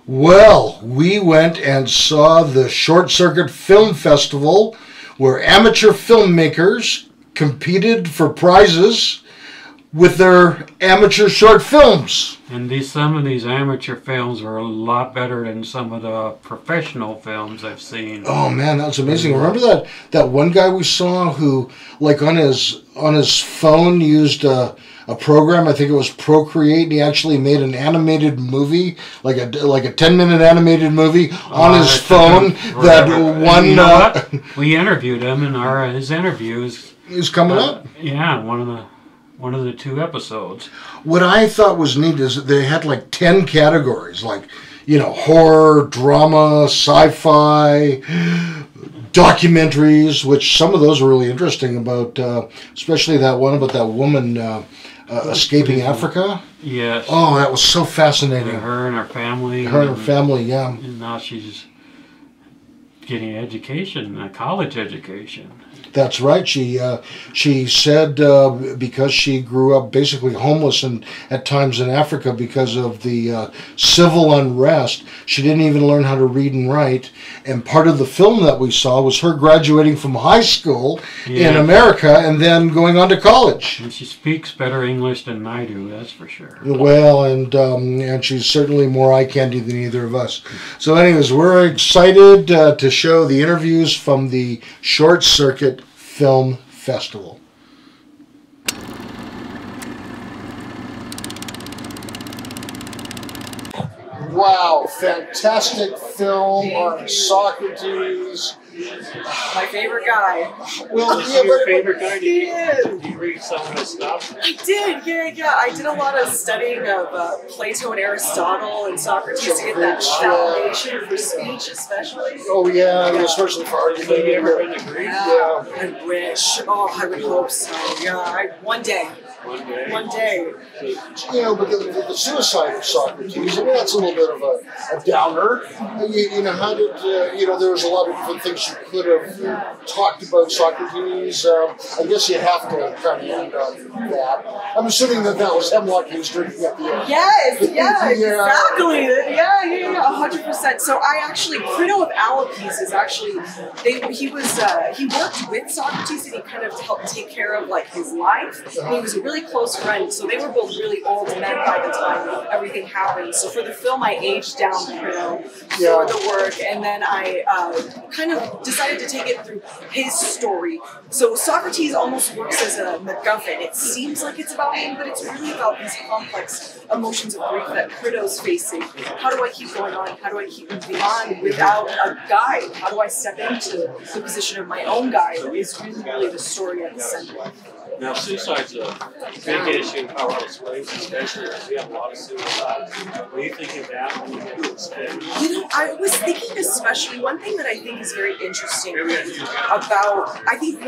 Well, we went and saw the Short Circuit Film Festival where amateur filmmakers competed for prizes with their amateur short films. And some of these amateur films were a lot better than some of the professional films I've seen. Oh man, that's amazing. Remember that one guy we saw who, like, on his phone used a program, I think it was Procreate, and he actually made an animated movie, like a 10-minute animated movie on his phone that won. You know what? We interviewed him, and his interview is coming up. Yeah, one of the 2 episodes. What I thought was neat is that they had like 10 categories, like, horror, drama, sci-fi, documentaries, which some of those are really interesting about, especially that one about that woman escaping Africa. Yes. Oh, that was so fascinating. Her and her family. Her and her family, yeah. And now she's getting education, a college education. That's right. She said because she grew up basically homeless and at times in Africa because of the civil unrest, she didn't even learn how to read and write. And part of the film that we saw was her graduating from high school in America and then going on to college. And she speaks better English than I do, that's for sure. Well, and she's certainly more eye candy than either of us. So anyways, we're excited to show the interviews from the Short Circuit Film Festival. Wow, fantastic film on Socrates. My favorite guy. Well, Is he your favorite guy? He is. Did you read some of his stuff? I did, yeah. I did a lot of studying of Plato and Aristotle and Socrates to get that foundation for speech, especially. Oh yeah, especially for argument. Have you ever been to Greece? Yeah. I wish. Oh, I would hope so. Yeah, one day. One day. But the suicide of Socrates, that's a little bit of a downer. How did, there was a lot of different things you could have talked about Socrates. I guess you have to kind of end on that. I'm assuming that was hemlock he was drinking at the end. Yes, exactly. Yeah, 100%. So Crito of Alapis is actually, he worked with Socrates and he kind of helped take care of like his life. And he was a really close friend, so they were both really old men by the time everything happened. So for the film, I aged down Crito for the work, and then I kind of decided to take it through his story. So Socrates almost works as a MacGuffin. It seems like it's about him, but it's really about these complex emotions of grief that Crito's facing. How do I keep going on? How do I keep moving on without a guide? How do I step into the position of my own guide? Is really the story at the center. Now, suicide's a big issue in Colorado Springs, especially because we have a lot of suicides. What do you think of that when you get to the state? I was thinking especially, one thing that I think is very interesting about, I think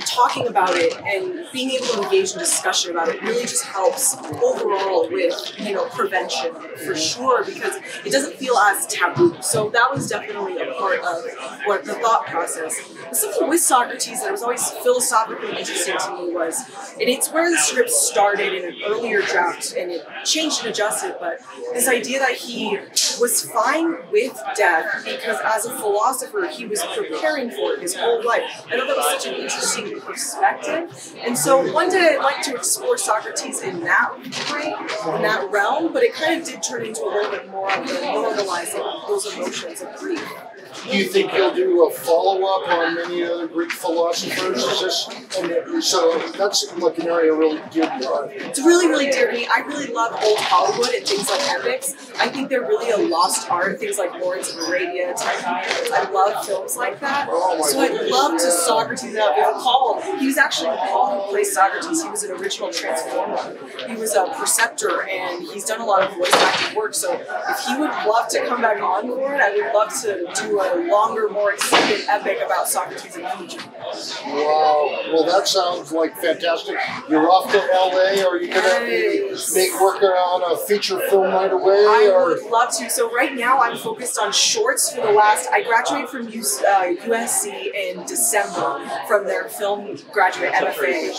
talking about it and being able to engage in discussion about it really just helps overall with, prevention for sure, because it doesn't feel as taboo. So that was definitely a part of what the thought process. Something with Socrates that was always philosophically interesting to me was, and it's where the script started in an earlier draft and it changed and adjusted, but this idea that he was fine with death because as a philosopher he was preparing for it his whole life. I thought that was such an interesting perspective, and so one day I'd like to explore Socrates in that way, in that realm, but it kind of did turn into a little bit more of normalizing those emotions of grief. Do you think he'll do a follow-up on any other Greek philosophers? So that's like an area really dear to you. It's really, really dear to me. I really love old Hollywood and things like epics. I think they're really a lost art, things like Lawrence of Arabia, Titanic. I love films like that. So I'd love to Socrates out there. Paul, he was actually Paul who plays Socrates. He was an original Transformer. He was a preceptor, and he's done a lot of voice acting work. So if he would love to come back on board, I would love to do a longer, more extended epic about Socrates in the future. Wow. Well, that sounds like fantastic. You're off to LA. Are you going to work on a feature film right away? I would love to. So right now I'm focused on shorts for the last, I graduated from USC in December from their film graduate MFA.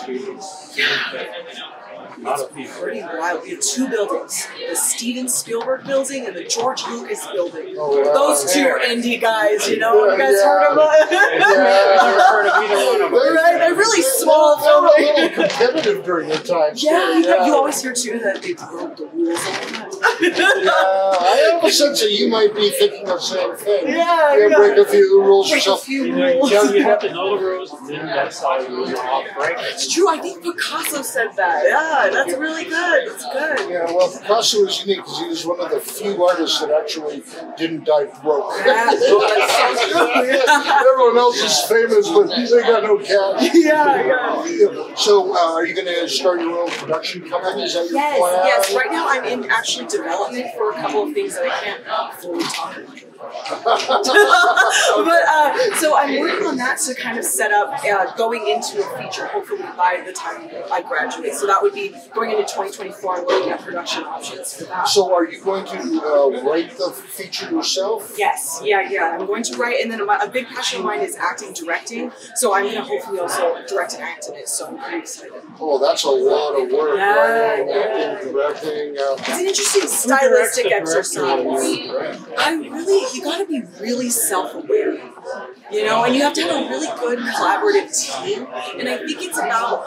lot of people. Pretty wild. We have 2 buildings: the Steven Spielberg building and the George Lucas building. Oh, wow. Those 2 are indie guys, you know. You guys heard of them? I've never heard of either one of them. Right? They're really small. They were a little competitive during the time. Yeah, you always hear too that they broke the rules all the time. I have a sense that you might be thinking the same thing. Yeah, You break a few rules break a yourself. few You rules. have to know the rules, and then that's how you know how to break it. It's true. I think Picasso said that. Yeah, that's really good. It's good. Yeah, well, Picasso was unique because he was one of the few artists that actually didn't die broke. Yeah, that's so true. Yeah. Everyone else is famous, but they got no cash. Yeah. So, are you going to start your own production company? Is that your plan? Yes. Right now, I'm in actually development for a couple of things that I can't fully talk about. But so I'm working on that to kind of set up going into a feature hopefully by the time I graduate. So that would be going into 2024 and looking at production options for that. So are you going to write the feature yourself? Yes, yeah. I'm going to write, and then a big passion of mine is acting, directing. So I'm going to hopefully also direct and act in it. So I'm pretty excited. Oh, that's a lot of work. Yeah, Writing, yeah. acting, directing. It's an interesting stylistic exercise. Right. You got to be really self-aware, you know, and you have to have a really good collaborative team. And I think it's about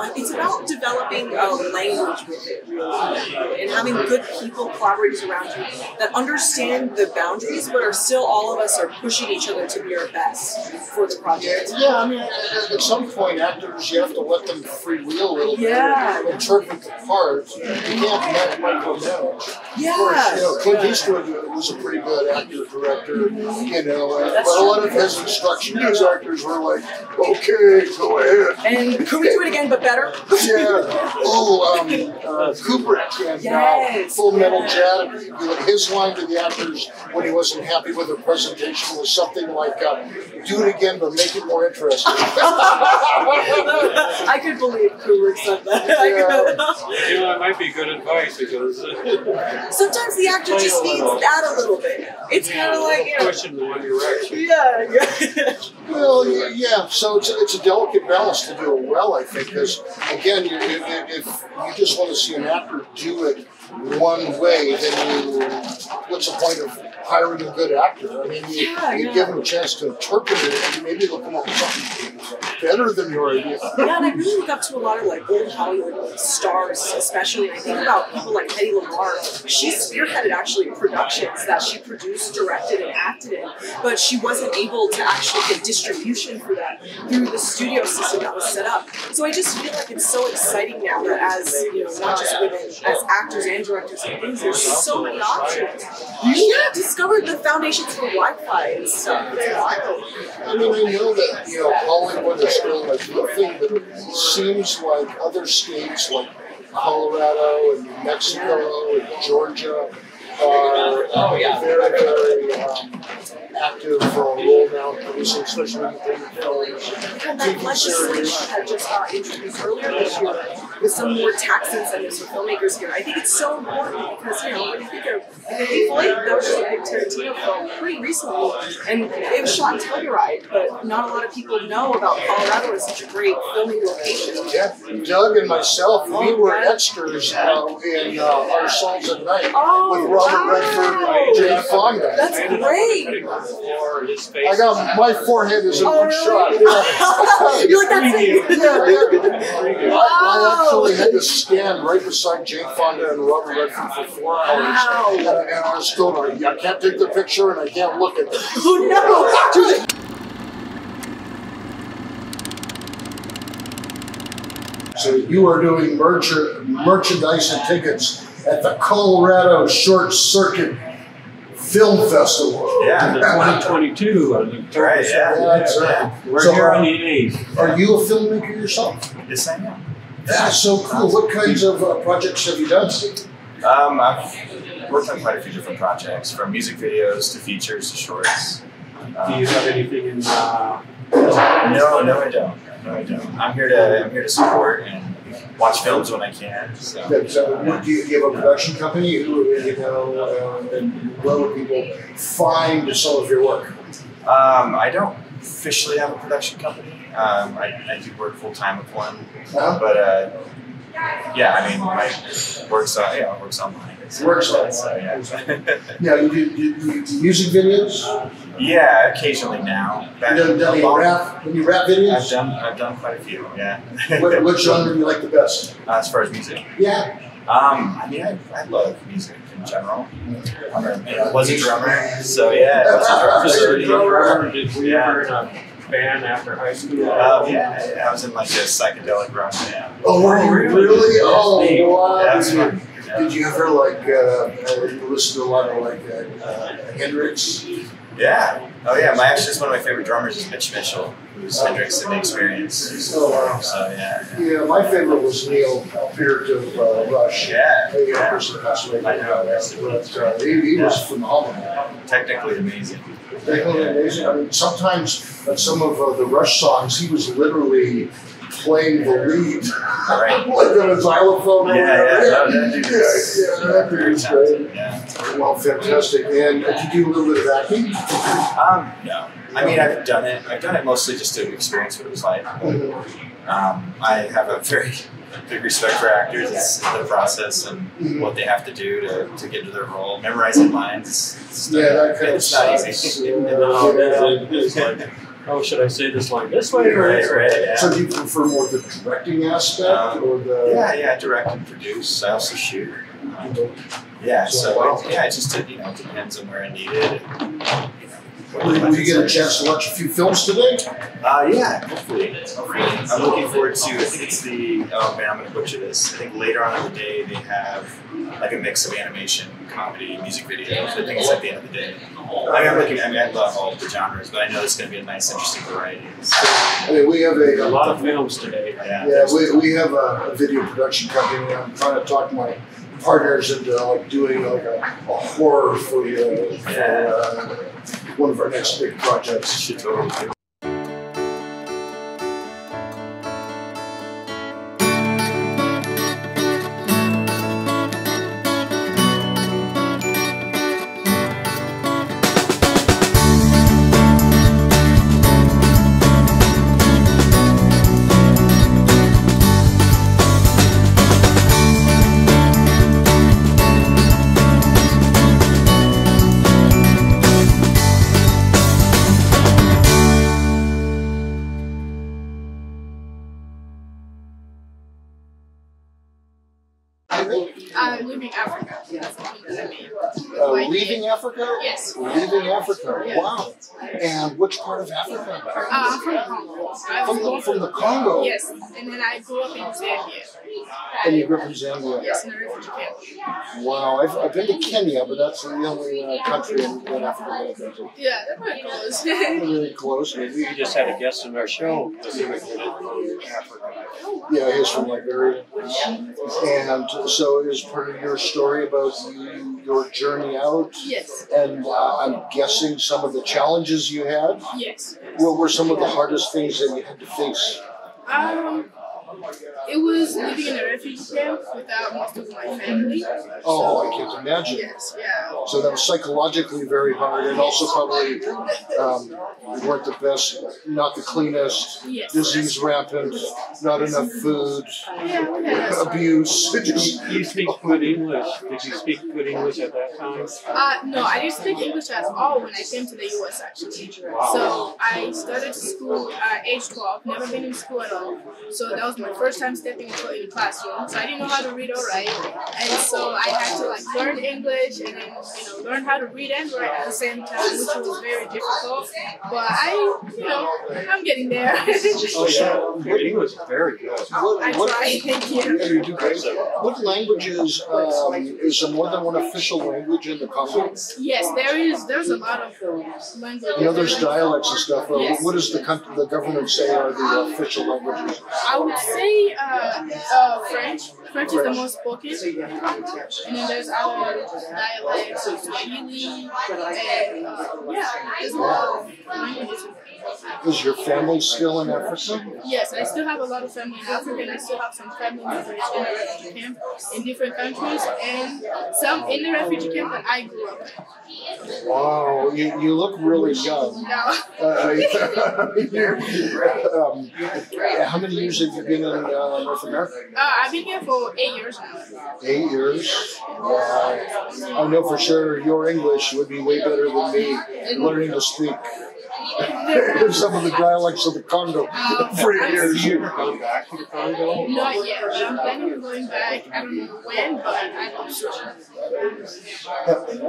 developing a language with it, really, and having good people, collaborators around you that understand the boundaries, but are still all of us are pushing each other to be our best for the project. Yeah, I mean, at some point, actors, you have to let them freewheel a little bit. Yeah. Interpret the part. You can't micromanage. Yeah. Of course, you know, Clint Eastwood was a pretty good actor, director, you know, but a lot of his instructions as actors were like, okay, go ahead. And could we do it again, but better? Yeah. Oh, Kubrick and Yes. Full Metal Jacket. His line to the actors when he wasn't happy with their presentation was something like, do it again, but make it more interesting. I could believe Kubrick said that. Yeah. You know, that might be good advice because Sometimes the actor just needs that a little bit. It's kind of like, you know, push in one direction. yeah. Well, yeah. So it's a delicate balance to do it well, I think, because again, if you just want to see an actor do it one way, then what's the point of hiring a good actor? I mean, you give them a chance to interpret it, and maybe they'll come up with something better than your idea. Yeah, and I really look up to a lot of like old Hollywood stars, especially. And I think about people like Hedy Lamarr. She spearheaded actually productions that she produced, directed, and acted in, but she wasn't able to actually get distribution for that through the studio system that was set up. So I just feel like it's so exciting now that as, you know, not just women, as actors and directors and things, there's so many options. Yeah, discovered the foundations for Wi-Fi and stuff. It's wild. I mean, I know that, you know, Hollywood is still like the thing, but it seems like other states like Colorado and New Mexico and Georgia are very, very active for a role now, producing especially independent films. And that legislation that just got introduced earlier this year with some more tax incentives for filmmakers here. I think it's so important because, you know, when you think of Hateful Eight, that was just a big Tarantino film pretty recently, and it was shot in Telluride, but not a lot of people know about Colorado as such a great filming location. Yeah, Doug and myself, we were extras in Our Souls at Night with Robert Redford and Jane Fonda. That's great. I got my forehead is in one shot. Yeah. You're like, that's it. Yeah. I actually had to stand right beside Jane Fonda and Robert Redford for 4 hours. Wow. And I was told, I can't take the picture and I can't look at it. Oh no! So you are doing merchandise and tickets at the Colorado Short Circuit Film Festival. Yeah, the 2022. Right, yeah. That's right. We're So, here on the 8th. Are you a filmmaker yourself? Yes, I am. That is so cool. What kinds of projects have you done? I've worked on quite a few different projects, from music videos to features to shorts. Do you have anything in? No, I don't. No, I don't. I'm here to support and watch films when I can. So. Do you have a production company? And where would people find some of your work? I don't officially have a production company. I do work full time with one, but Yeah, I mean, my works online. Works online. So, yeah. Yeah, you do music videos? Yeah, occasionally now. You done any rap videos? I've done quite a few. Yeah. What genre do you like the best? As far as music. Yeah. I mean, I love music in general. I was a drummer, so yeah. I was a drummer. Did we ever in a band after high school? Yeah, I was in like a psychedelic rock band. Oh, were you really? Oh, wow. Yeah, that's fun. Yeah. Did you ever listen to a lot of Hendrix? Yeah. Oh yeah. Actually, one of my favorite drummers is Mitch Mitchell, who's Hendrix in the Experience. Oh wow. So yeah. Yeah, my favorite was Neil Peart of Rush. Yeah. Yeah. I know. But he was phenomenal. Technically amazing. Technically amazing. I mean, sometimes at some of the Rush songs, he was literally playing the lead, right. like on a xylophone. That dude is great. Yeah. Well, fantastic. And did you do a little bit of acting? No. I mean, I've done it. I've done it mostly just to experience what it was like. I have a very big respect for actors. It's the process and what they have to do to get into their role. Memorizing lines. It's not easy. It's like, oh, should I say this line this way or this way? Right, yeah. So do you prefer more the directing aspect or the? Yeah, direct and produce. I also shoot. Yeah, it just depends on where I need it. Will you get a chance to watch a few films today? Yeah, hopefully. I'm looking forward to, I think it's I'm going to butcher this. I think later on in the day they have like a mix of animation, comedy, music videos. I think it's at the end of the day. I love all the genres, but I know it's going to be a nice, interesting variety. So, I mean, we have a lot of films today. Yeah, we have a video production company. I'm trying to talk my partners into doing a horror for one of our next big projects. Should totally do. Leaving Africa. That's the film that I made. Leaving Africa? Yes. Leaving Africa. Yeah. Wow. And which part of Africa? I'm from the Congo. From the Congo? Yes. And then I grew up in Zambia. And you grew up in Zambia? Yes, in a refugee camp. Wow. I've been to Kenya, but that's the only country in Africa that I've been to. Yeah, they're pretty close. Really close. We just had a guest on our show that's immigrated from Africa. Yeah, he's from Liberia. And so is part of your story about your journey out? Yes. And I'm guessing some of the challenges you had? Yes. What were some of the hardest things that you had to face? It was living in a refugee camp without most of my family. Oh, I can't imagine. Yes, yeah. So that was psychologically very hard, and also probably weren't the best, not the cleanest, Yes. disease rampant, not enough food, Yeah, we had that. abuse. You speak good English. Did you speak good English at that time? No, I didn't speak English at all when I came to the US actually. So I started school at age 12, never been in school at all. So that was my first time stepping into a classroom. So I didn't know how to read or write. And so I had to learn English and then learn how to read and write at the same time, which was very difficult. But I'm getting there. Oh yeah, your English is very good. I try, thank you. Yeah, you do great. What languages, is there more than one official language in the Congo? Yes, there's a lot of languages. There's dialects and stuff. Yes. What does the government say are the official languages? I would say French. French is the most spoken. And then there's other dialects of Swahili. And there's a lot of languages. Is your family still in Africa? Yes, I still have a lot of family in Africa, and I still have some family members in the refugee camp in different countries, and some in the refugee camp that I grew up in. Wow, you look really young. Now, How many years have you been in North America? I've been here for 8 years now. 8 years. I know for sure your English would be way better than me learning to speak some of the dialects of the Congo for 8 years. You ever gone back to the Congo? Not yet, but I'm planning on going back. I don't know when, but I hope so.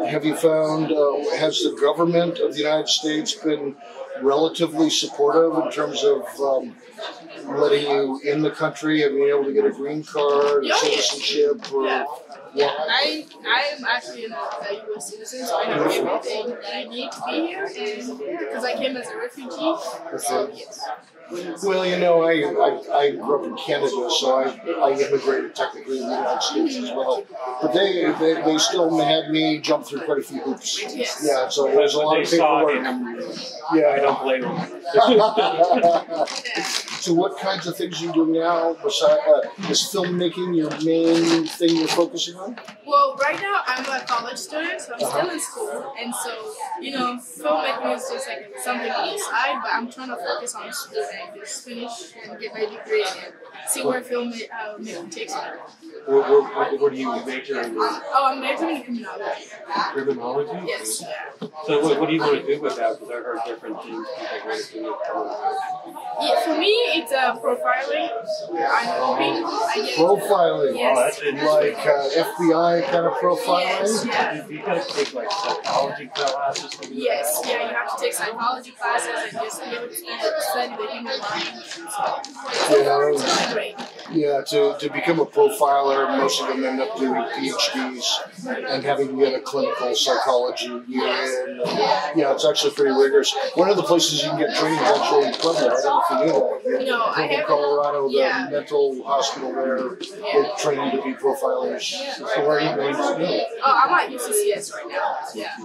Have you found, has the government of the United States been relatively supportive in terms of letting you in the country and being able to get a green card, citizenship, or I'm actually a U.S. citizen, so I have everything I need to be here, and because I came as a refugee, so yes. Well, you know, I grew up in Canada, so I immigrated technically in the United States as well. But they still had me jump through quite a few hoops. Yes. Yeah, so there's a lot of paperwork. Yeah, I don't blame them. So what kinds of things are you doing now? Is filmmaking your main thing you're focusing on? Well, right now I'm a college student, so I'm still in school, and so, you know, filmmaking is just like something on the side, but I'm trying to focus on school and just finish and get my degree and see where filmmaking takes me. What do you major in? I'm majoring in criminology. Criminology? Yes, yeah. So what do you want to do with that? Because I heard different things people want to do with criminology. Yeah, for me, it's profiling. I'm hoping I get Profiling? Yes. Like FBI kind of profiling? Yes, yeah. You gotta take like psychology classes. Yes, yeah, you have to take psychology classes and just be able to study the human mind. So far, it's great. Yeah, to become a profiler, most of them end up doing PhDs and having to get a clinical psychology year in. Yeah, it's actually pretty rigorous. One of the places you can get training is actually in Puebla. I don't know if you knew that. No, I haven't. Colorado, the mental hospital there, they're training to be profilers. So where are you going to school? Oh, I'm at UCCS right now. Yeah.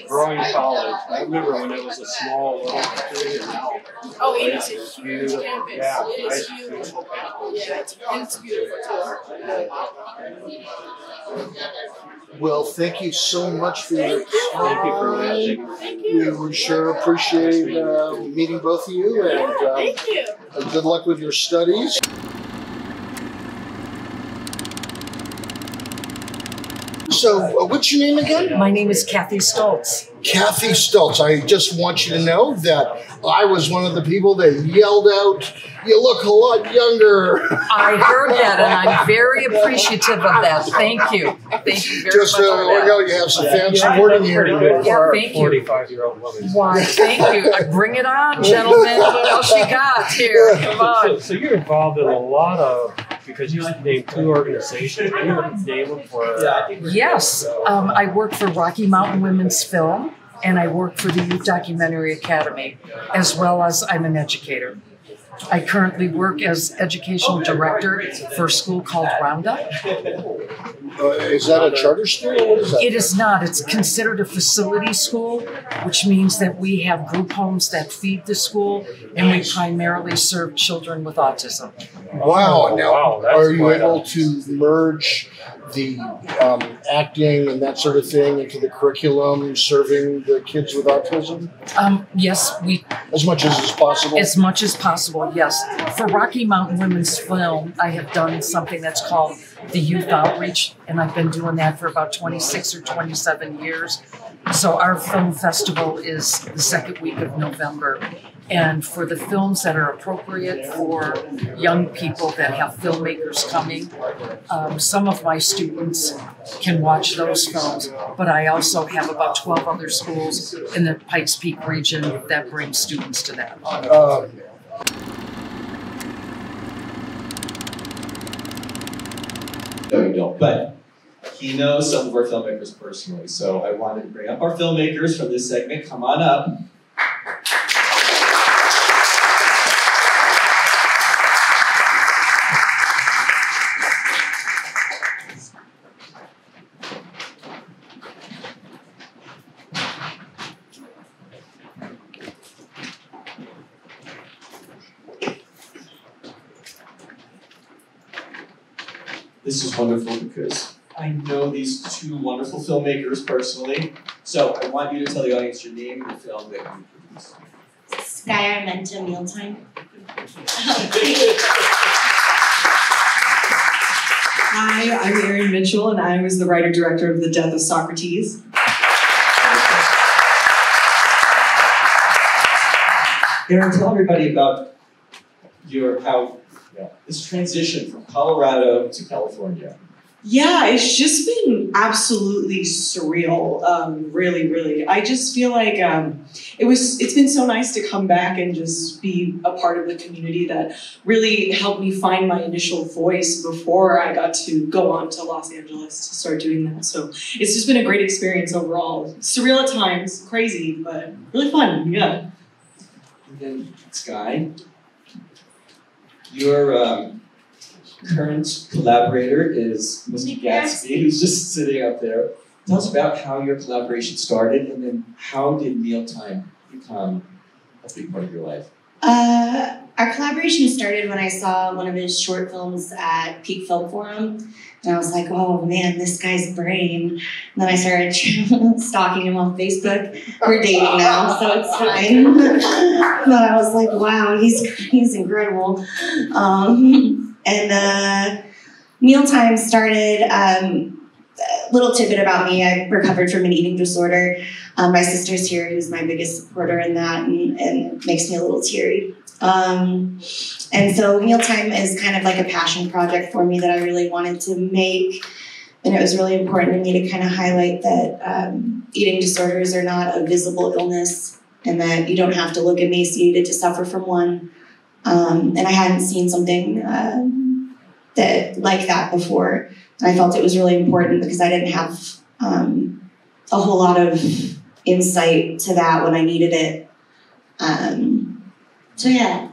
Growing college. I remember when it was a small little country, and now it is a huge campus. Yeah, It is huge. Yeah, it's beautiful too. Well, thank you so much for your thank you for watching. Thank you. We sure appreciate meeting both of you, and Thank you. good luck with your studies. So, what's your name again? My name is Kathy Stoltz. Kathy Stoltz. I just want you to know that I was one of the people that yelled out, "You look a lot younger." I heard that, and I'm very appreciative of that. Thank you. Thank you very Just much. you know, you have some fans supporting you here. Yeah, thank you. 45-year-old woman. Why, thank you. Bring it on, gentlemen. What else you got here? Come on. So you're involved in a lot of, because you named 2 organizations. Can you name them for? Yes, I work for Rocky Mountain Women's Film, and I work for the Youth Documentary Academy, as well as I'm an educator. I currently work as educational director for a school called Roundup. Is that a charter school, or what is that? It is not. It's considered a facility school, which means that we have group homes that feed the school, and we primarily serve children with autism. Wow. Now, that's are you quite able to merge the acting and that sort of thing into the curriculum, serving the kids with autism? Yes, As much as is possible? as much as possible, yes. For Rocky Mountain Women's Film, I have done something that's called the Youth Outreach, and I've been doing that for about 26 or 27 years. So our film festival is the second week of November. And for the films that are appropriate for young people that have filmmakers coming, some of my students can watch those films, but I also have about 12 other schools in the Pikes Peak region that bring students to that. No, you don't. But he knows some of our filmmakers personally, so I wanted to bring up our filmmakers from this segment. Come on up. This is wonderful because I know these two wonderful filmmakers personally. So I want you to tell the audience your name and the film that you produced. Sky Armenta Mealtime. Hi, I'm Erin Mitchell, and I was the writer-director of The Death of Socrates. Erin, tell everybody about this transition from Colorado to California. Yeah, it's just been absolutely surreal. Really. I just feel like it's been so nice to come back and just be a part of the community that really helped me find my initial voice before I got to go on to Los Angeles to start doing that. So it's just been a great experience overall. Surreal at times, crazy, but really fun. Yeah. And then Sky, your current collaborator is Mr. Gatsby, who's just sitting up there. Tell us about how your collaboration started, and then how did Mealtime become a big part of your life? Our collaboration started when I saw one of his short films at Peak Film Forum, and I was like, oh man, this guy's brain. And then I started stalking him on Facebook. We're dating now, so it's fine. But I was like, wow, he's incredible. And Mealtime started, little tidbit about me, I recovered from an eating disorder. My sister's here, who's my biggest supporter in that, and it makes me a little teary. And so Mealtime is kind of like a passion project for me that I really wanted to make. And it was really important to me to kind of highlight that eating disorders are not a visible illness, and that you don't have to look emaciated to suffer from one. And I hadn't seen something like that before. And I felt it was really important because I didn't have a whole lot of insight to that when I needed it. So yeah.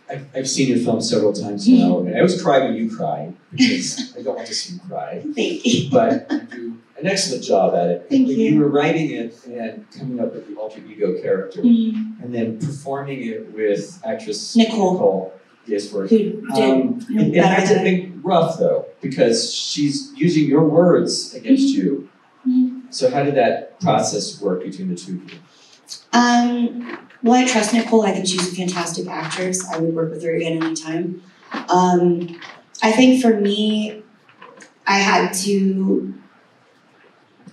I've seen your film several times now, and I always cry when you cry because I don't want to see you cry. Thank you. But you do an excellent job at it. Thank you. You were writing it and coming up with the alter ego character, and then performing it with actress Nicole. Yes, for Who did it had to be rough though, because she's using your words against you. So how did that process work between the two of you? Well, I trust Nicole. I think she's a fantastic actress. I would work with her again anytime. I think for me, I had to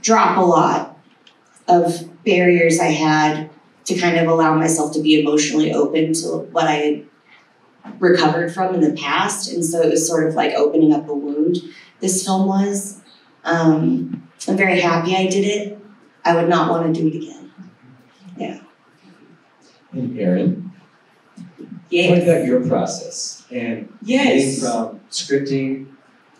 drop a lot of barriers I had to kind of allow myself to be emotionally open to what I had recovered from in the past. And so it was sort of like opening up a wound, this film was. I'm very happy I did it. I would not want to do it again. Yeah. And Erin, Yes. what about your process? And Yes. getting from scripting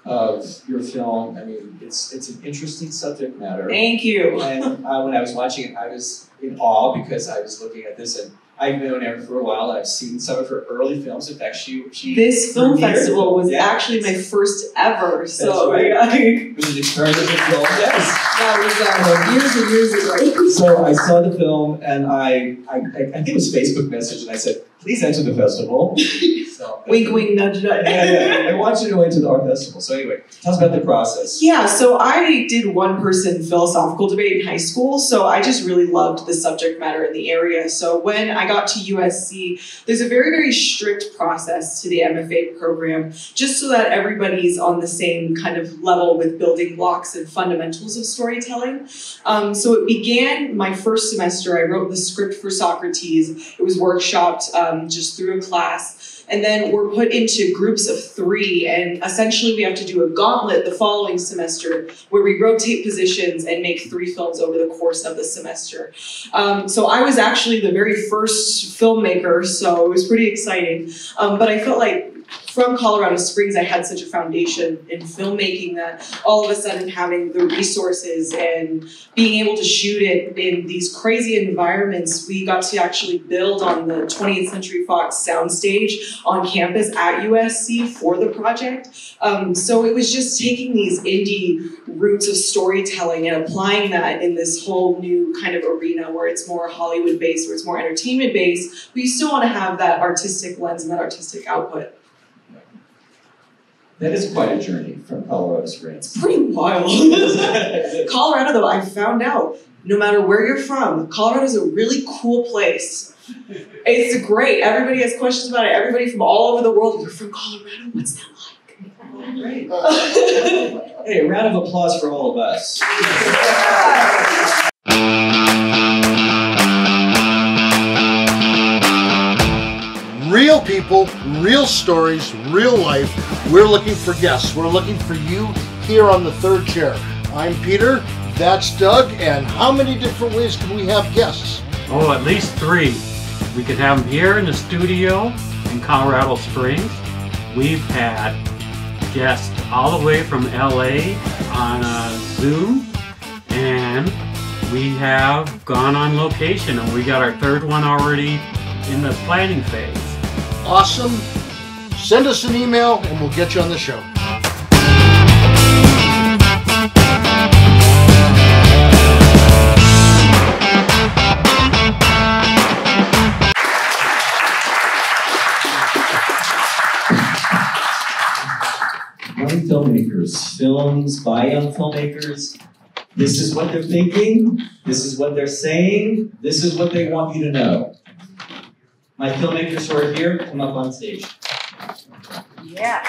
of your film, I mean, it's an interesting subject matter. Thank you. And when I was watching it, I was in awe because I was looking at this, and I've known Erin for a while. And I've seen some of her early films. In fact, she This film premiered festival was yeah. actually my first ever. So right. yeah. It was an experimental film. Yes. That was years and years ago. So I saw the film, and I think it was Facebook message, and I said, "Please enter the festival." So, Wink, wink, nudge, nudge. yeah. I want you to enter the art festival. So anyway, tell us about the process. Yeah, so I did one-person philosophical debate in high school, so I just really loved the subject matter in the area. So when I got to USC, there's a very, very strict process to the MFA program, just so that everybody's on the same kind of level with building blocks and fundamentals of storytelling. So it began my first semester. I wrote the script for Socrates. It was workshopped just through a class. And then we're put into groups of 3, and essentially we have to do a gauntlet the following semester where we rotate positions and make 3 films over the course of the semester. So I was actually the very first filmmaker, so it was pretty exciting. But I felt like from Colorado Springs, I had such a foundation in filmmaking that all of a sudden having the resources and being able to shoot it in these crazy environments, we got to actually build on the 20th Century Fox soundstage on campus at USC for the project. So it was just taking these indie roots of storytelling and applying that in this whole new kind of arena where it's more Hollywood-based, where it's more entertainment-based, but you still want to have that artistic lens and that artistic output. That is quite a journey from Colorado Springs. Pretty wild. Colorado, though, I found out, no matter where you're from, Colorado's a really cool place. It's great. Everybody has questions about it. Everybody from all over the world. You're from Colorado? What's that like? Great. Hey, a round of applause for all of us. Real people, real stories, real life. We're looking for guests. We're looking for you here on the third chair. I'm Peter, that's Doug, and how many different ways can we have guests? Oh, at least 3. We could have them here in the studio in Colorado Springs. We've had guests all the way from LA on Zoom, and we have gone on location, and we got our 3rd one already in the planning phase. Awesome. Send us an email and we'll get you on the show. Young filmmakers, films by young filmmakers. This is what they're thinking, this is what they're saying, this is what they want you to know. My filmmakers who are here, come up on stage. Yeah.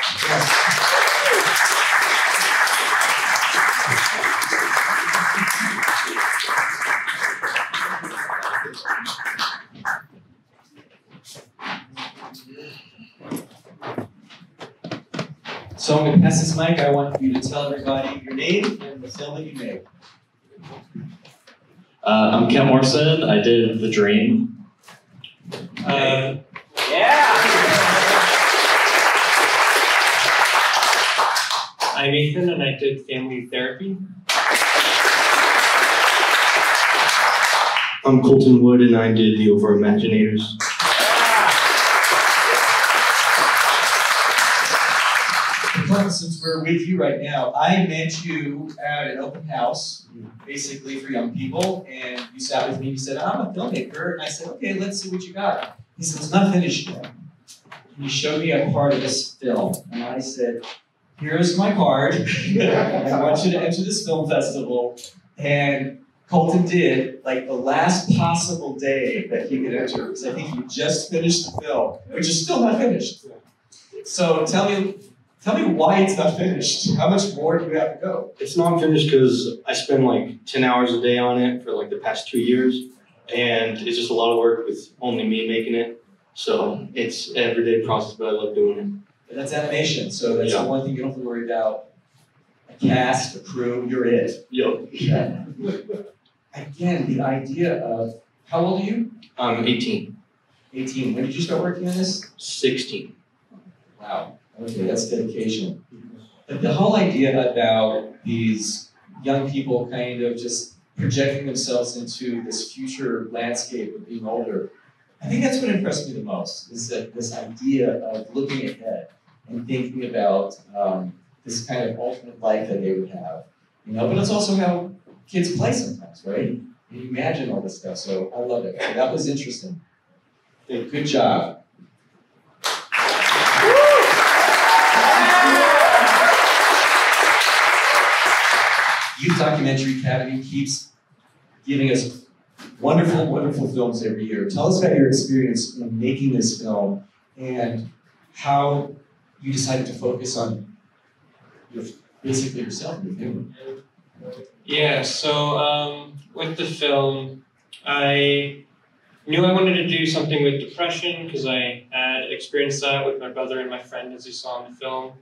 So I'm going to pass this mic. I want you to tell everybody your name and the film that you made. I'm Ken Morrison. I did The Dream. I'm Ethan and I did Family Therapy. I'm Colton Wood and I did The Over Imaginators. Since we're with you right now, I met you at an open house, basically for young people, and you sat with me and you said, I'm a filmmaker, and I said, okay, let's see what you got. He said, it's not finished yet. And he showed me a part of this film, and I said, here's my card. I want you to enter this film festival. And Colton did, like, the last possible day that he could enter, because I think he just finished the film, which is still not finished. So tell me why it's not finished. How much more do you have to go? It's not finished because I spend like 10 hours a day on it for like the past 2 years. And it's just a lot of work with only me making it. So it's an everyday process, but I love doing it. But that's animation, so that's the one thing you don't have to worry about. A cast, a crew, you're it. Yo. Yeah. Again, the idea of, how old are you? I'm 18. 18. When did you start working on this? 16. Wow. Okay, that's dedication. But the whole idea about these young people kind of just projecting themselves into this future landscape of being older, I think that's what impressed me the most, is that this idea of looking ahead and thinking about this kind of alternate life that they would have. You know, but it's also how kids play sometimes, right? And you imagine all this stuff, so I love it. So that was interesting. Good job. Youth Documentary Academy keeps giving us wonderful, wonderful films every year. Tell us about your experience in making this film and how you decided to focus on basically yourself and your family. Yeah, so with the film, I knew I wanted to do something with depression because I had experienced that with my brother and my friend, as you saw in the film.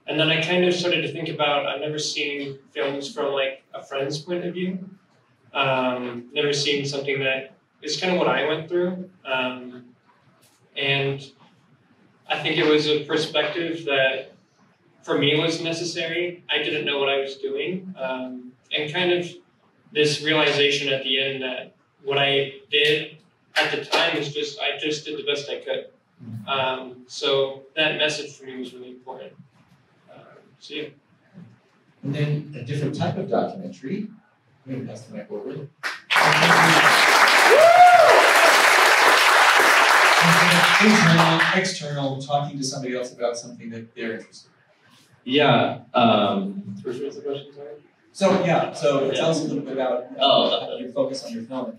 And then I kind of started to think about, I've never seen films from like a friend's point of view. Never seen something that is kind of what I went through. And I think it was a perspective that for me was necessary. I didn't know what I was doing. And kind of this realization at the end that what I did at the time is I just did the best I could. So that message for me was really important. So yeah. And then a different type of documentary. I'm going to pass the mic over. internal, external, talking to somebody else about something that they're interested in. Yeah. Which was the question, sorry? So tell us a little bit about your focus on your film.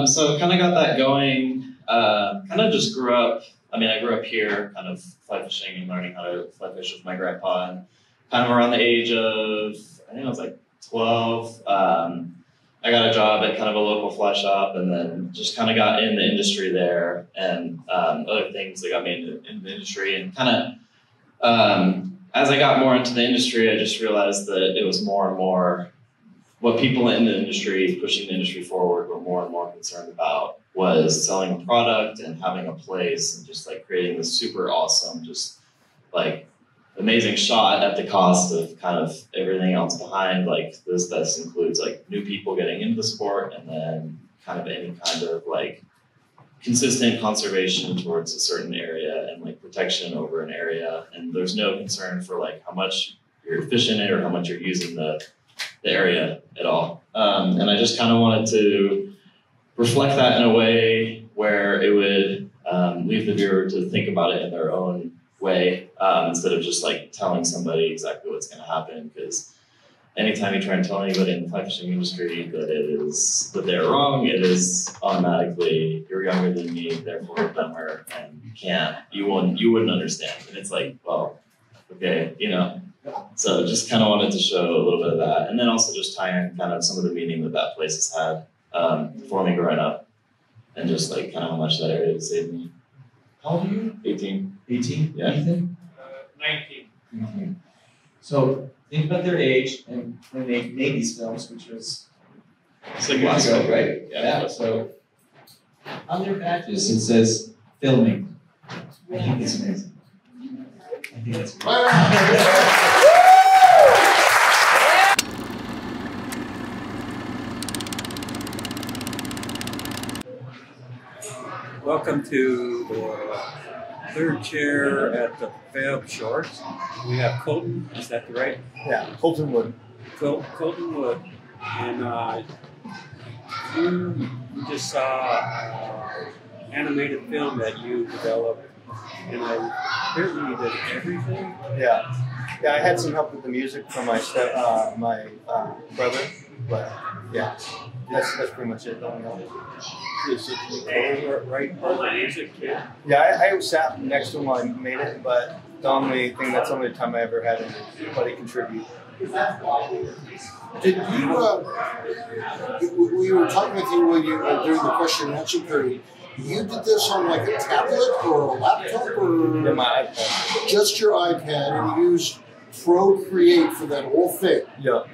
So kind of got that going. Kind of just grew up. I mean, I grew up here, kind of fly fishing and learning how to fly fish with my grandpa, and kind of around the age of, I think I was like 12. I got a job at kind of a local fly shop, and then just kind of got in the industry there, and other things that got me in the industry, and kind of as I got more into the industry, I just realized that it was more and more what people in the industry, pushing the industry forward, were more and more concerned about was selling a product and having a place and just like creating this super awesome, just like amazing shot at the cost of kind of everything else behind. Like this includes like new people getting into the sport, and then kind of any kind of like consistent conservation towards a certain area and like protection over an area. And there's no concern for like how much you're fishing it or how much you're using the area at all. And I just kind of wanted to reflect that in a way where it would leave the viewer to think about it in their own way, instead of just like telling somebody exactly what's going to happen. Because anytime you try and tell anybody in the fly fishing industry that they're wrong, it is automatically, you're younger than me, therefore dumber, and you wouldn't understand. And it's like, well, okay, you know. So just kind of wanted to show a little bit of that, and then also just tie in kind of some of the meaning that place has had for me growing up, and just like kind of how much that area saved me. How old are you? 18. 18? Yeah. Ethan? 19. 19. So think about their age and when they made these films, which was 6 years ago, right? Yeah. So on their badges it says filming. I think it's amazing. I think it's great. Welcome to the third chair at the Fab Shorts. We have Colton, is that right? Yeah, Colton Wood. Colton Wood. And you just saw animated film that you developed, and apparently you did everything? Yeah, I had some help with the music from my brother, but yeah, that's pretty much it. Is it the right part of the music too? Yeah, I sat next to him while I made it, but that's the only time I ever had anybody contribute. Did you, we were talking with you during the question and answer period, you did this on like a tablet or a laptop or yeah, my iPad. Just your iPad, and you used Procreate for that whole thing? Yeah.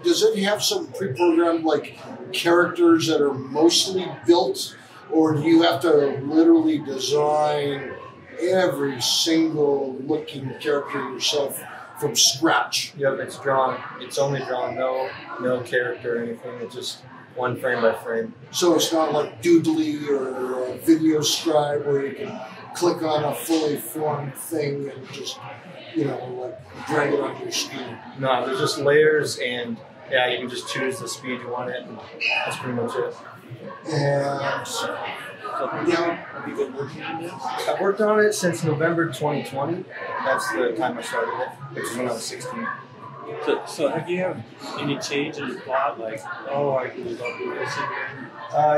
Does it have some pre-programmed like characters that are mostly built, or do you have to literally design every single looking character yourself from scratch? Yep, it's drawn. It's only drawn. No character or anything. It's just one frame by frame. So it's not like Doodly or Video Scribe where you can click on a fully formed thing and just, like drag it on your screen. No, there's just layers, and yeah, you can just choose the speed you want it, and that's pretty much it. And have you been working on this? I've worked on it since November 2020. That's the time I started it, which is when I was 16. So have you had any change in the plot? Like, I can love this again?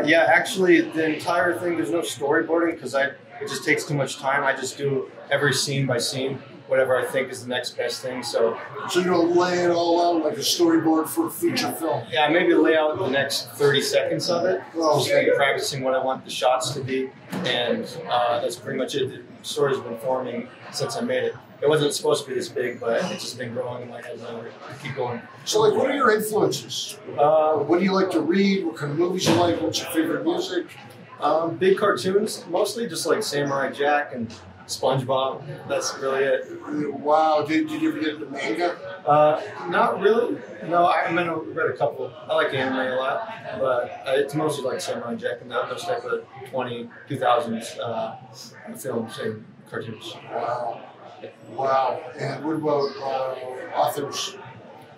Yeah, actually, the entire thing, there's no storyboarding because it just takes too much time. I just do every scene by scene, whatever I think is the next best thing. So you're going to lay it all out like a storyboard for a feature film? Yeah, maybe lay out the next 30 seconds of it. Just practicing what I want the shots to be. And that's pretty much it. The story's been forming since I made it. It wasn't supposed to be this big, but it's just been growing in my head and I keep going. So, what are your influences? What do you like to read? What kind of movies you like? What's your favorite music? Big cartoons, mostly just like Samurai Jack and SpongeBob. That's really it. Wow. Did you ever get into manga? Not really. No, I read a couple. I like anime a lot, but it's mostly like Samurai Jack and those type of 2000s films and cartoons. Wow. And what about authors?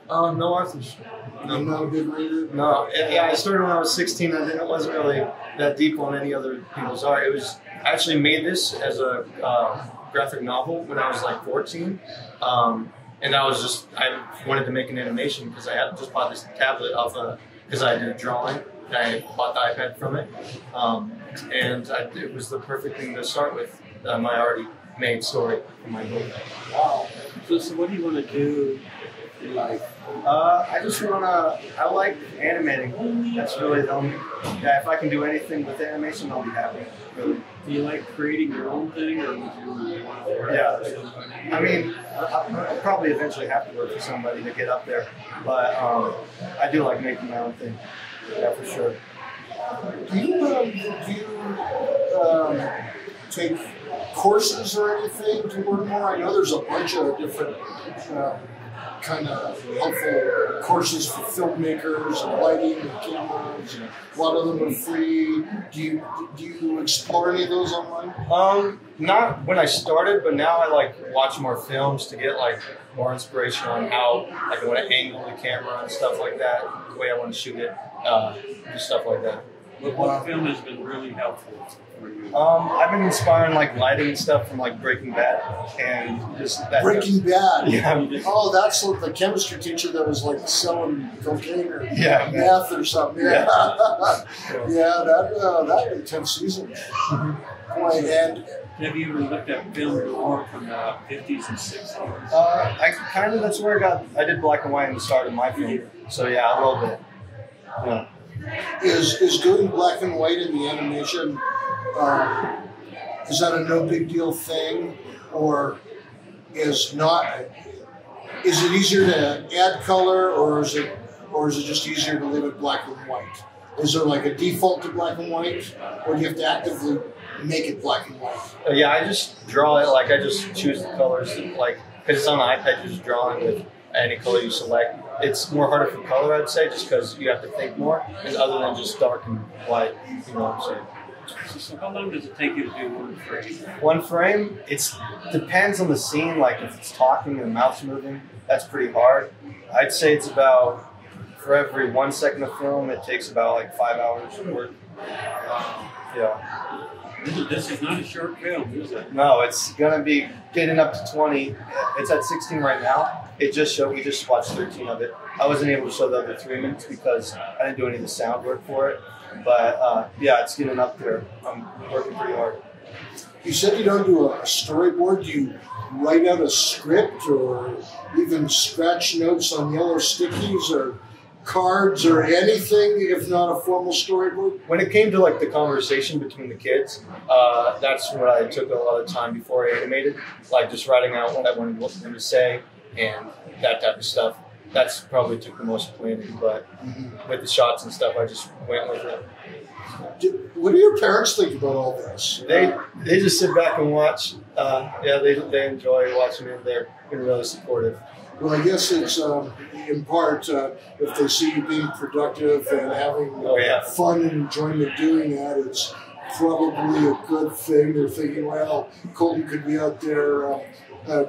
No authors. No, not a good reader. No, yeah, I started when I was 16. And then it wasn't really that deep on any other people's art. It was I actually made this as a graphic novel when I was like 14. And I wanted to make an animation because I had just bought this tablet because I did drawing. And I bought the iPad from it. It was the perfect thing to start with, my already made story in my book. Wow. So what do you want to do in life? I like animating. That's really the only, if I can do anything with animation, I'll be happy, really. Do you like creating your own thing, or would you want to work with somebody? I mean, I'll probably eventually have to work with somebody to get up there, but I do like making my own thing. Yeah, for sure. Do you take courses or anything to learn more? I know there's a bunch of different kind of helpful courses for filmmakers and lighting and cameras, and a lot of them are free. Do you explore any of those online? Not when I started, but now I like watch more films to get like more inspiration on how like I want to angle the camera and stuff like that, the way I want to shoot it, just stuff like that. What film has been really helpful for you? I've been inspiring like lighting and stuff from like Breaking Bad and just that. Breaking Bad. Yeah. Oh, that's like the chemistry teacher that was like selling cocaine or meth or something. Yeah. Yeah, that intense season. And have you ever looked at film noir from the 50s and 60s? That's where I did black and white in the start of my film. So yeah, a little bit. Yeah. Is doing black and white in the animation, is that a no big deal thing, or is it easier to add color, or is it just easier to leave it black and white? Is there like a default to black and white, or do you have to actively make it black and white? Yeah, I just draw it, like I just choose the colors, like, because it's on the iPad, you're just drawing with any color you select. It's more harder for color, I'd say, just because you have to think more, and other than just dark and white, you know what I'm saying? So how long does it take you to do one frame? One frame, it depends on the scene, like if it's talking and the mouth's moving, that's pretty hard. I'd say it's about, for every 1 second of film, it takes about like 5 hours of work. Yeah. This is not a short film, is it? No, it's gonna be getting up to 20. It's at 16 right now. We just watched 13 of it. I wasn't able to show the other 3 minutes because I didn't do any of the sound work for it. But yeah, it's getting up there. I'm working pretty hard. You said you don't do a storyboard. Do you write out a script or even scratch notes on yellow stickies or cards or anything, if not a formal storyboard? When it came to like the conversation between the kids, that's what I took a lot of time before I animated, like just writing out what I wanted them to say and that type of stuff. That's probably took the most planning, but with the shots and stuff, I just went with it. What do your parents think about all this? They just sit back and watch. Yeah, they enjoy watching it. They're really supportive. Well, I guess it's in part if they see you being productive and having fun and enjoyment doing that, it's probably a good thing. They're thinking, well, Colton could be out there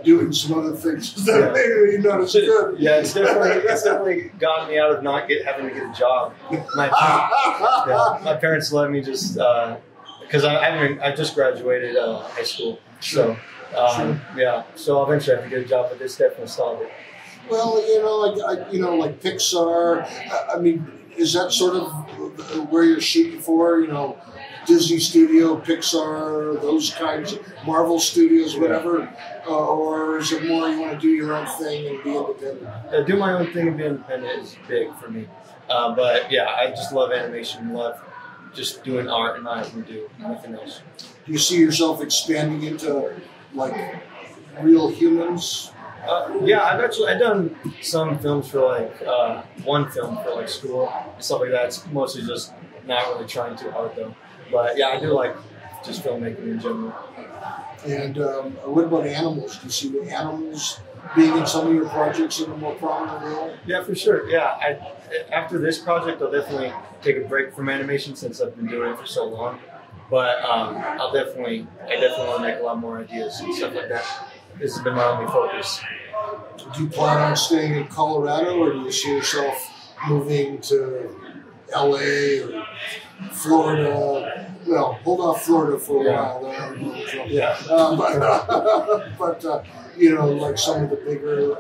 doing some other things that maybe not as good. Yeah, it's definitely gotten me out of not having to get a job. My parents let me just because I just graduated high school, so. Yeah, so eventually I have to get a job, but this definitely stalled it. Well, like Pixar. I mean, is that sort of where you're shooting for? You know, Disney Studio, Pixar, those kinds of Marvel Studios, whatever, or is it more you want to do your own thing and be independent? Do my own thing and be independent is big for me. But yeah, I just love animation, love just doing art, and I can do nothing else. Do you see yourself expanding into like real humans? Yeah, I've done some films for like one film for like school and stuff like that. It's mostly just not really trying too hard though. But yeah, I do like just filmmaking in general. And what about animals? Do you see the animals being in some of your projects in a more prominent role? Yeah, for sure. Yeah, after this project, I'll definitely take a break from animation since I've been doing it for so long. But I definitely want to make a lot more ideas and stuff like that. This has been my only focus. do you plan on staying in Colorado, or do you see yourself moving to LA or Florida? Well, hold off Florida for a while. There are no trouble. Yeah. But you know, like some of the bigger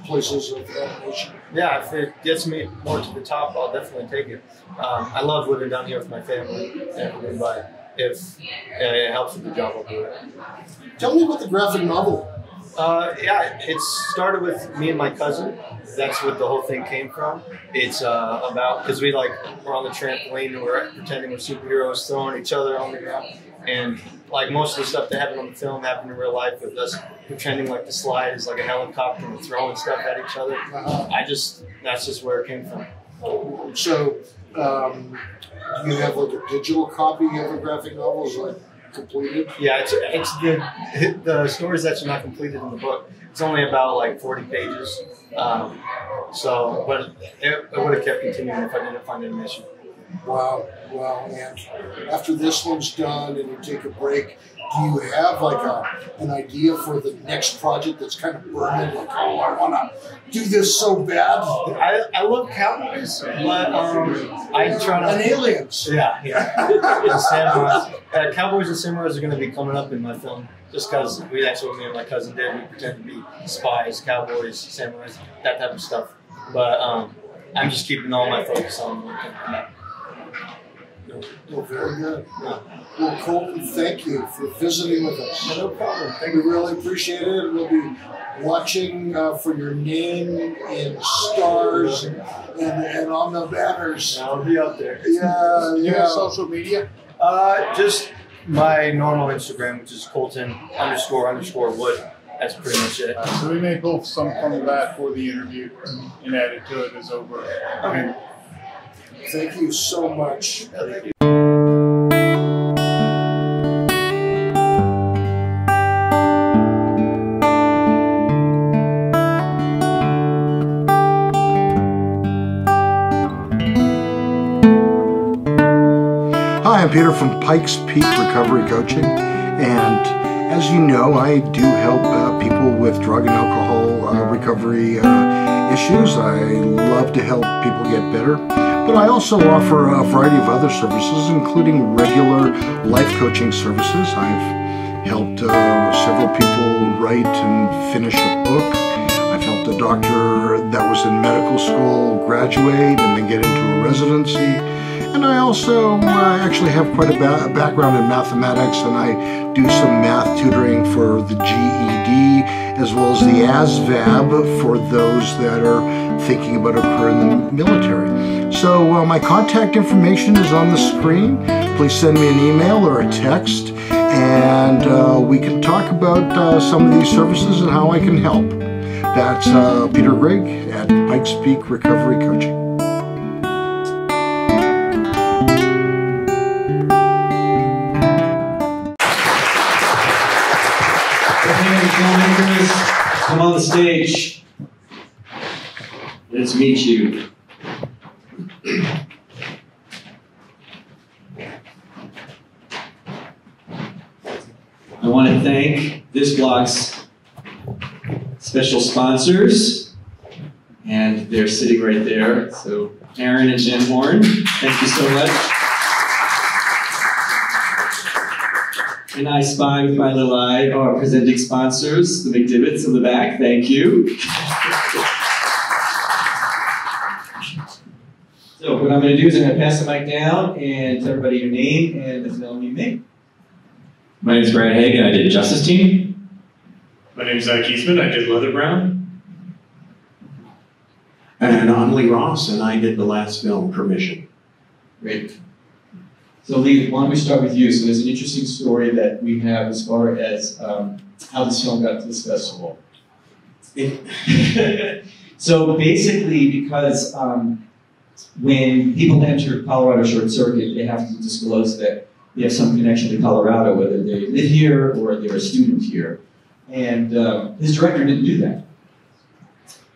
places of animation. Yeah, if it gets me more to the top, I'll definitely take it. I love living down here with my family and everything, but if it helps with the job, I'll do it. Tell me about the graphic novel. Yeah, it started with me and my cousin. That's what the whole thing came from. It's about, because we're on the trampoline and we're pretending we're superheroes, throwing each other on the ground. And like most of the stuff that happened on the film happened in real life with us pretending like the slide is like a helicopter and throwing stuff at each other. That's just where it came from. So, do you have like a digital copy of a graphic novel? Is like completed? Yeah, it's the stories that are not completed in the book. It's only about like 40 pages. But it would have kept continuing if I didn't find animation. Wow. And after this one's done and you take a break, do you have like an idea for the next project that's kind of burning? Like, oh, I want to do this so bad. I love cowboys, but I try to. And aliens. Yeah. And samurais. Cowboys and samurais are going to be coming up in my film, just because that's what me and my cousin did. We pretend to be spies, cowboys, samurais, that type of stuff. But I'm just keeping all my focus on working on that. Well, very good. Yeah. Well, Colton, thank you for visiting with us. No problem. We really appreciate it. We'll be watching for your name in stars and on the banners. I'll be up there. Yeah. You have social media? Just my normal Instagram, which is Colton__Wood. That's pretty much it. So we may pull some from that for the interview and add it to it as over. Okay. Thank you so much. Thank you. Hi, I'm Peter from Pikes Peak Recovery Coaching, and as you know, I do help people with drug and alcohol recovery issues. I love to help people get better. But I also offer a variety of other services, including regular life coaching services. I've helped several people write and finish a book. I've helped a doctor that was in medical school graduate and then get into a residency. And I also actually have quite a background in mathematics, and I do some math tutoring for the GED as well as the ASVAB for those that are thinking about a career in the military. So my contact information is on the screen. Please send me an email or a text, and we can talk about some of these services and how I can help. That's Peter Grigg at Pikes Peak Recovery Coaching. Filmmakers, come on the stage. Let's meet you. I want to thank this blog's special sponsors, and they're sitting right there. So Aaron and Jen Horn, thank you so much. And I Spy with My Little Eye are our presenting sponsors, the McDivitt's in the back, thank you. So what I'm going to do is I'm going to pass the mic down and tell everybody your name and the film you made. My name is Brad Hagan, I did Justice Team. My name is Zach Eastman, I did Leather Brown. And I'm Lee Ross, and I did the last film, Permission. Great. So Lee, why don't we start with you? So there's an interesting story that we have as far as how this film got to this festival. So basically, because when people enter Colorado Short Circuit, they have to disclose that they have some connection to Colorado, whether they live here or they're a student here. And his director didn't do that.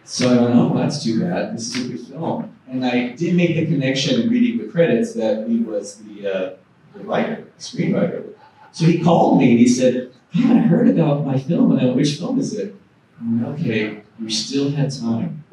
So I went, oh, well, that's too bad. This is a good film. And I did make the connection in reading the credits that he was the writer, the screenwriter. So he called me and he said, I haven't heard about my film. And I went, which film is it? Okay, we still had time.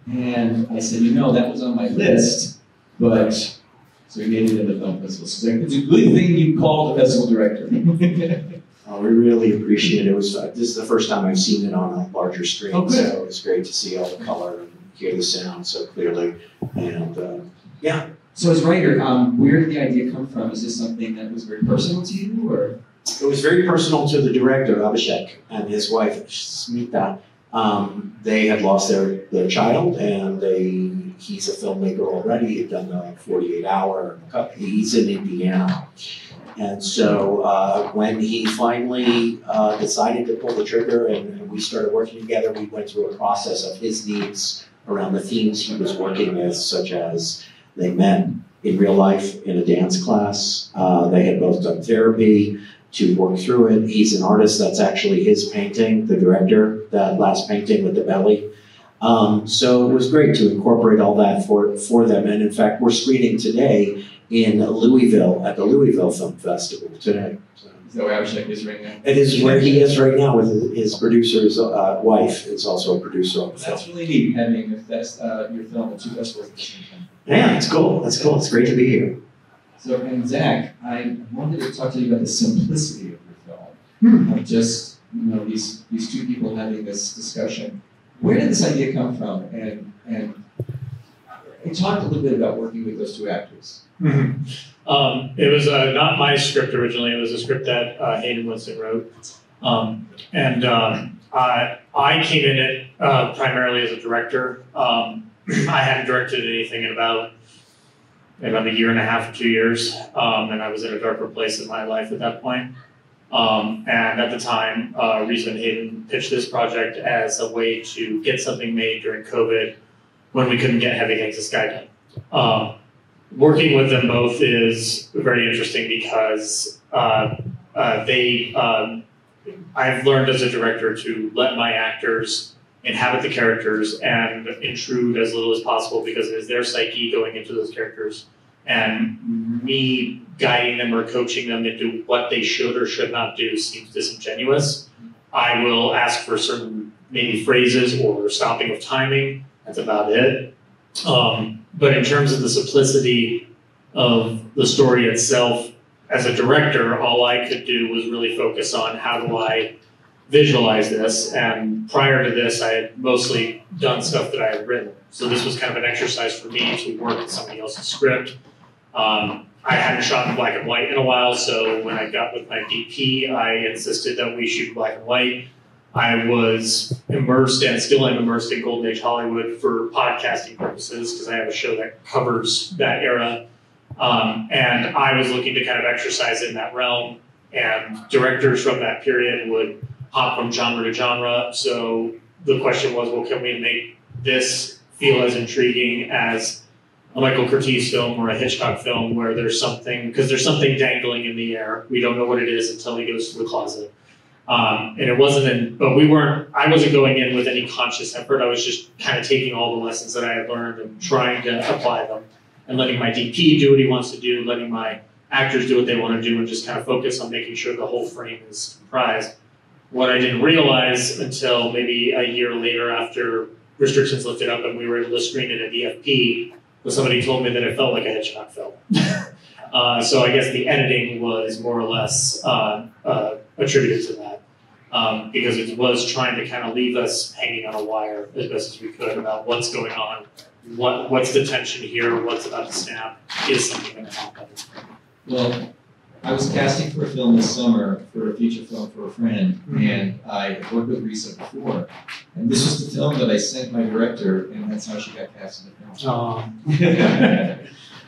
And I said, that was on my list, but, so we made it in the film festival. So it's a good thing you called the festival director. We really appreciate it. It was this is the first time I've seen it on a larger screen, so it's great to see all the color and hear the sound so clearly. And yeah. So as writer, where did the idea come from? Is this something that was very personal to you, or? It was very personal to the director, Abhishek, and his wife, Smita. They had lost their child, and he's a filmmaker already. He'd done the 48-hour. He's in Indiana. And so when he finally decided to pull the trigger and we started working together, we went through a process of his needs around the themes he was working with, such as they met in real life in a dance class. They had both done therapy to work through it. He's an artist. That's actually his painting, the director, that last painting with the belly. So it was great to incorporate all that for them. And in fact, we're screening today in Louisville at the Louisville Film Festival today. So. Is that where Abhishek is right now? It is where he is right now with his producer's wife. Is also a producer on the film. That's really neat having your film at two festivals at the same time. Yeah, it's cool. It's cool. It's great to be here. So, and Zach, I wanted to talk to you about the simplicity of your film. Of just, these two people having this discussion. Where did this idea come from? And we talked a little bit about working with those two actors. It was not my script originally. It was a script that Hayden Winston wrote. I came in it primarily as a director. I hadn't directed anything in about a year and a half or 2 years, and I was in a darker place in my life at that point. And at the time, Risa and Hayden pitched this project as a way to get something made during COVID when we couldn't get Heavy Hands of Sky done. Working with them both is very interesting because I've learned as a director to let my actors inhabit the characters and intrude as little as possible because it is their psyche going into those characters, and me guiding them or coaching them into what they should or should not do seems disingenuous. I will ask for certain maybe phrases or stopping of timing. That's about it. But in terms of the simplicity of the story itself, as a director, all I could do was really focus on how do I visualize this. And prior to this, I had mostly done stuff that I had written. So this was kind of an exercise for me to work with somebody else's script. I hadn't shot in black and white in a while, so when I got with my DP, I insisted that we shoot black and white. I was immersed and still am immersed in Golden Age Hollywood for podcasting purposes because I have a show that covers that era. And I was looking to kind of exercise in that realm, and directors from that period would hop from genre to genre. So the question was, well, can we make this feel as intriguing as a Michael Curtiz film or a Hitchcock film where there's something, because there's something dangling in the air. We don't know what it is until he goes to the closet. And it wasn't, I wasn't going in with any conscious effort. I was just kind of taking all the lessons that I had learned and trying to apply them and letting my DP do what he wants to do, letting my actors do what they want to do, and just kind of focus on making sure the whole frame is comprised. What I didn't realize until maybe a year later after restrictions lifted up and we were able to screen it at DFP was somebody told me that it felt like a Hitchcock film. So I guess the editing was more or less attributed to that. Because it was trying to kind of leave us hanging on a wire as best as we could about what's going on, what's the tension here, what's about to snap, is something going to happen. Well, I was casting for a film this summer for a feature film for a friend, and I had worked with Risa before, and this was the film that I sent my director, and that's how she got cast in the film.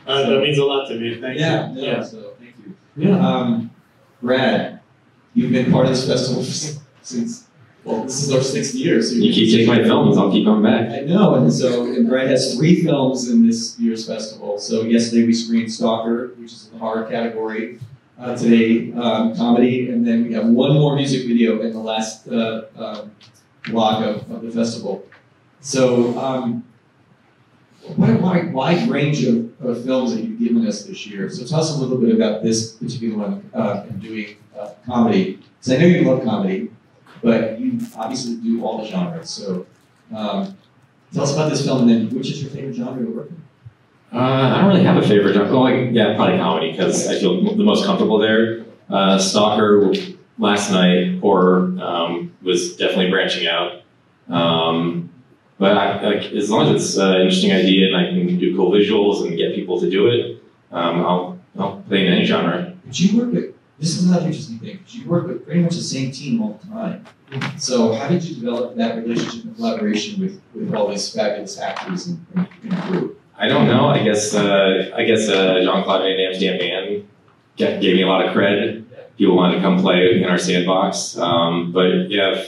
That means a lot to me. Thank you. Yeah, so thank you. Yeah. Brad, you've been part of this festival since, well, this is our 6th year. So you keep taking my films, I'll keep coming back. I know, and Brad has 3 films in this year's festival. So yesterday we screened Stalker, which is in the horror category. Today, comedy, and then we have one more music video in the last block of the festival. So, what a wide range of films that you've given us this year. So tell us a little bit about this particular one in doing comedy. Because I know you love comedy, but you obviously do all the genres. So tell us about this film, and then which is your favorite genre to work in? I don't really have a favorite genre. Oh, yeah, probably comedy, because I feel the most comfortable there. Stalker last night, horror, was definitely branching out. But as long as it's an interesting idea and I can do cool visuals and get people to do it, I'll play in any genre. But you work with, this is another interesting thing, because you work with pretty much the same team all the time. So how did you develop that relationship and collaboration with all these fabulous actors and crew? I don't know. I guess Jean-Claude Van Damme's damn band gave me a lot of cred. People wanted to come play in our sandbox. But yeah,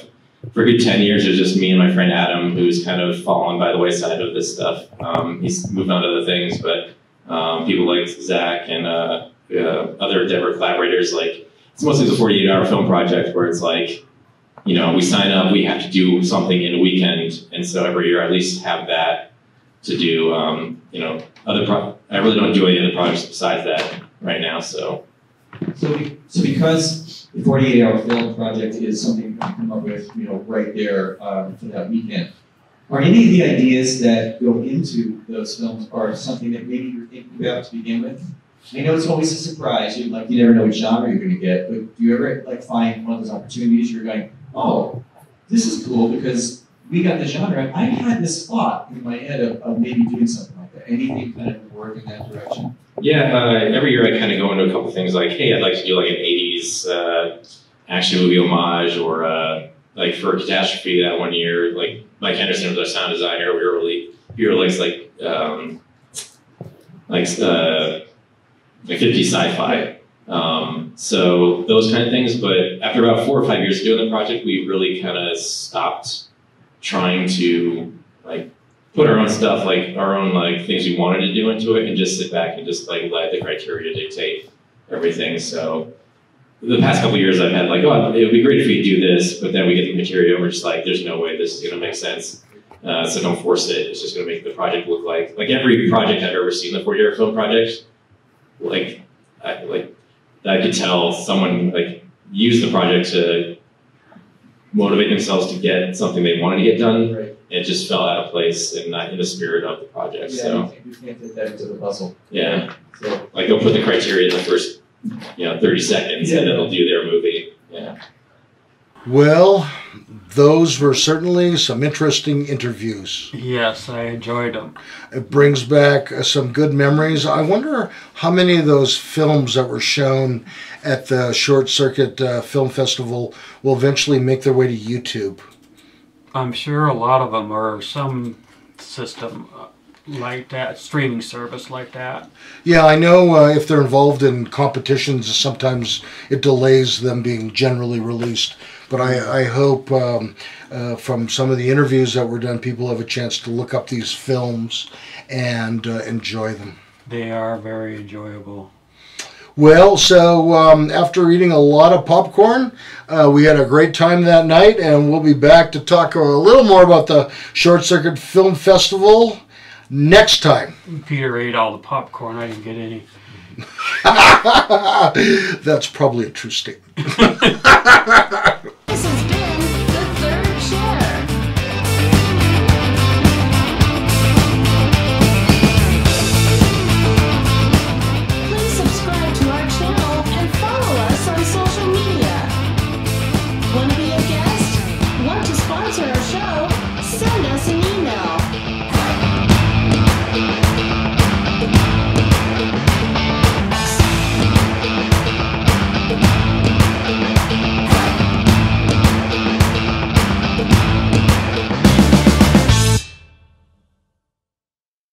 for a good 10 years, it was just me and my friend Adam, who's kind of fallen by the wayside of this stuff. He's moved on to other things, but people like Zach and other Denver collaborators, like, it's mostly the 48-hour film project where it's like, you know, we sign up, we have to do something in a weekend, and so every year I at least have that to do, you know, I really don't do any other projects besides that right now, so. So because the 48-hour film project is something you can come up with, you know, right there for that weekend, are any of the ideas that go into those films are something that maybe you're thinking about to begin with? I know it's always a surprise, you never know what genre you're going to get, but do you ever find one of those opportunities you're going, oh, this is cool because we got the genre. I had this thought in my head of maybe doing something like that. Anything kind of work in that direction? Yeah, every year I kind of go into a couple things like, hey, I'd like to do like an 80s action movie homage, or like for Catastrophe that one year, like Mike Henderson was our sound designer. We were like 50s sci-fi. So those kind of things. But after about 4 or 5 years doing the project, we really kind of stopped trying to like put our own stuff, like our own like things we wanted to do into it, and just sit back and just like let the criteria dictate everything. So the past couple of years I've had like, oh, it would be great if we do this, but then we get the material and we're just like, there's no way this is gonna make sense. So don't force it. It's just gonna make the project look like every project I've ever seen, the 40-hour film project, I could tell someone like used the project to motivate themselves to get something they wanted to get done. Right. And it just fell out of place and not in the spirit of the project. Yeah, so you can't fit that into the puzzle. Yeah. So like they'll put the criteria in the first 30 seconds, and then they'll do their movie. Yeah. Well, those were certainly some interesting interviews. Yes, I enjoyed them. It brings back some good memories. I wonder how many of those films that were shown at the Short Circuit Film Festival will eventually make their way to YouTube. I'm sure a lot of them are some system like that, streaming service like that. Yeah, I know if they're involved in competitions, sometimes it delays them being generally released. But I hope from some of the interviews that were done, people have a chance to look up these films and enjoy them. They are very enjoyable. Well, so after eating a lot of popcorn, we had a great time that night, and we'll be back to talk a little more about the Short Circuit Film Festival next time. Peter ate all the popcorn. I didn't get any. That's probably a true statement.